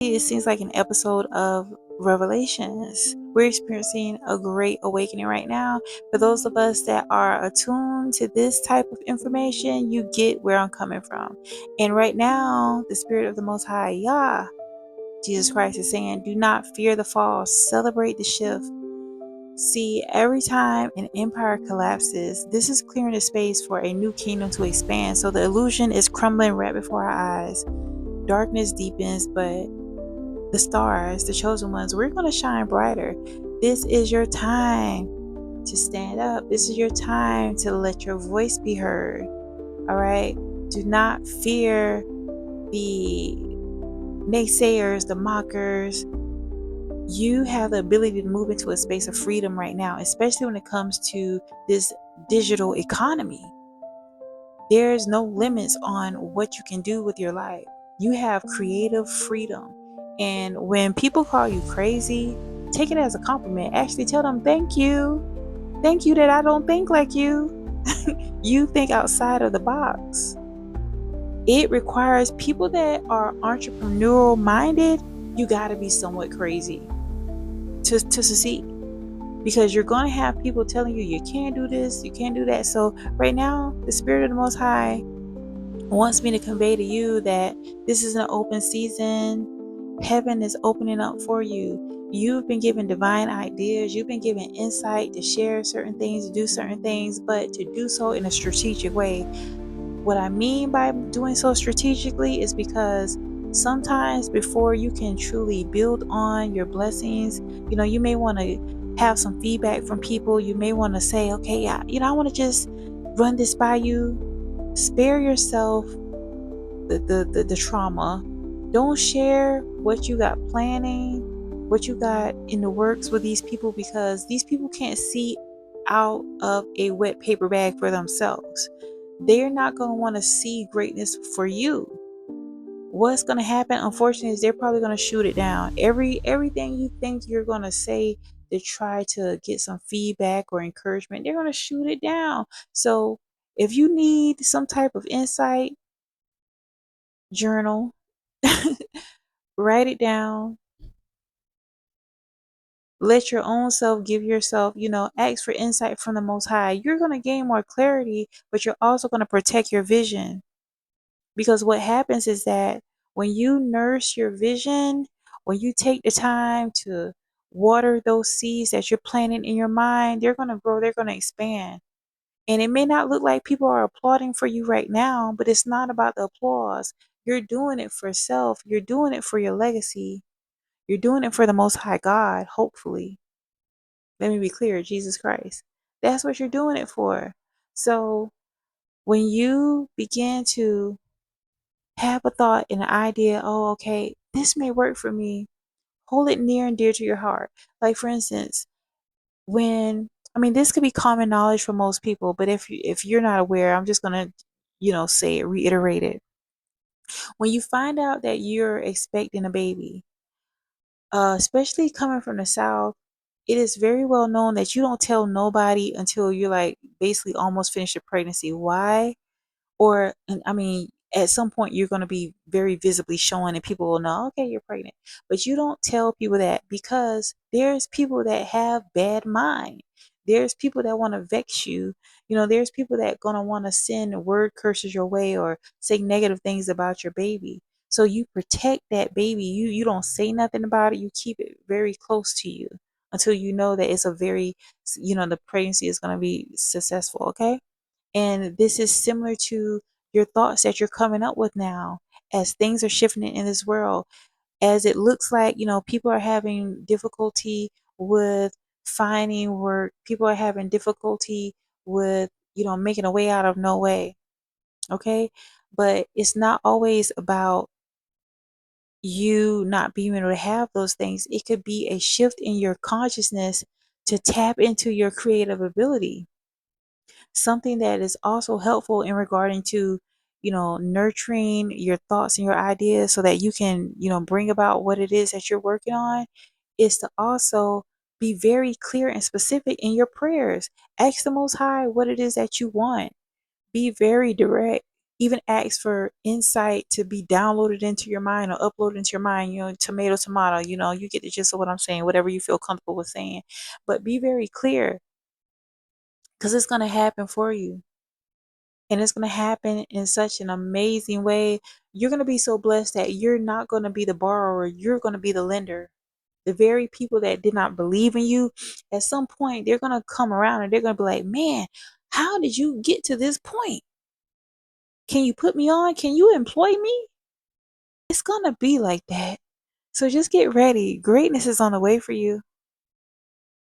It seems like an episode of Revelations. We're experiencing a great awakening right now. For those of us that are attuned to this type of information, you get where I'm coming from. And right now, the Spirit of the Most High, Yah, Jesus Christ, is saying, do not fear the fall, celebrate the shift. See, every time an empire collapses, this is clearing the space for a new kingdom to expand. So the illusion is crumbling right before our eyes. Darkness deepens, but the stars, the chosen ones, we're going to shine brighter. This is your time to stand up. This is your time to let your voice be heard. All right? Do not fear the naysayers, the mockers. You have the ability to move into a space of freedom right now, especially when it comes to this digital economy. There's no limits on what you can do with your life. You have creative freedom. And when people call you crazy, take it as a compliment. Actually tell them, thank you. Thank you that I don't think like you. You think outside of the box. It requires people that are entrepreneurial minded. You got to be somewhat crazy to succeed. Because you're going to have people telling you can't do this, you can't do that. So right now, the Spirit of the Most High wants me to convey to you that this is an open season. Heaven is opening up for you. You've been given divine ideas. You've been given insight to share certain things, to do certain things, but to do so in a strategic way. What I mean by doing so strategically is because sometimes before you can truly build on your blessings, you may want to have some feedback from people. You may want to say, okay, yeah, I want to just run this by you. Spare yourself the trauma. Don't share what you got planning, what you got in the works with these people, because these people can't see out of a wet paper bag for themselves. They're not going to want to see greatness for you. What's going to happen, unfortunately, is they're probably going to shoot it down. Everything you think you're going to say to try to get some feedback or encouragement, they're going to shoot it down. So if you need some type of insight, journal, write it down, let your own self give yourself, ask for insight from the Most High. You're going to gain more clarity, but you're also going to protect your vision. Because what happens is that when you nurse your vision, when you take the time to water those seeds that you're planting in your mind, they're going to grow, they're going to expand. And it may not look like people are applauding for you right now, but it's not about the applause. You're doing it for self, you're doing it for your legacy, you're doing it for the Most High God, hopefully. Let me be clear, Jesus Christ. That's what you're doing it for. So when you begin to have a thought and an idea, oh, okay, this may work for me, hold it near and dear to your heart. Like, for instance, this could be common knowledge for most people, but if you're not aware, I'm just gonna, say it, reiterate it. When you find out that you're expecting a baby, especially coming from the South, it is very well known that you don't tell nobody until you're like basically almost finished the pregnancy. Why? At some point you're going to be very visibly showing and people will know, okay, you're pregnant. But you don't tell people that because there's people that have bad mind. There's people that want to vex you. There's people that going to want to send word curses your way or say negative things about your baby. So you protect that baby. You don't say nothing about it. You keep it very close to you until you know that it's a very, the pregnancy is going to be successful. Okay. And this is similar to your thoughts that you're coming up with now as things are shifting in this world. As it looks like, people are having difficulty with finding work, people are having difficulty with, making a way out of no way. Okay. But it's not always about you not being able to have those things. It could be a shift in your consciousness to tap into your creative ability. Something that is also helpful in regarding to, nurturing your thoughts and your ideas so that you can, bring about what it is that you're working on, is to also be very clear and specific in your prayers. Ask the Most High what it is that you want. Be very direct. even ask for insight to be downloaded into your mind or uploaded into your mind. Tomato, tomato, you get the gist of what I'm saying, whatever you feel comfortable with saying. But be very clear, because it's going to happen for you. And it's going to happen in such an amazing way. You're going to be so blessed that you're not going to be the borrower, you're going to be the lender. The very people that did not believe in you, at some point, they're going to come around and they're going to be like, man, how did you get to this point? Can you put me on? Can you employ me? It's going to be like that. So just get ready. Greatness is on the way for you.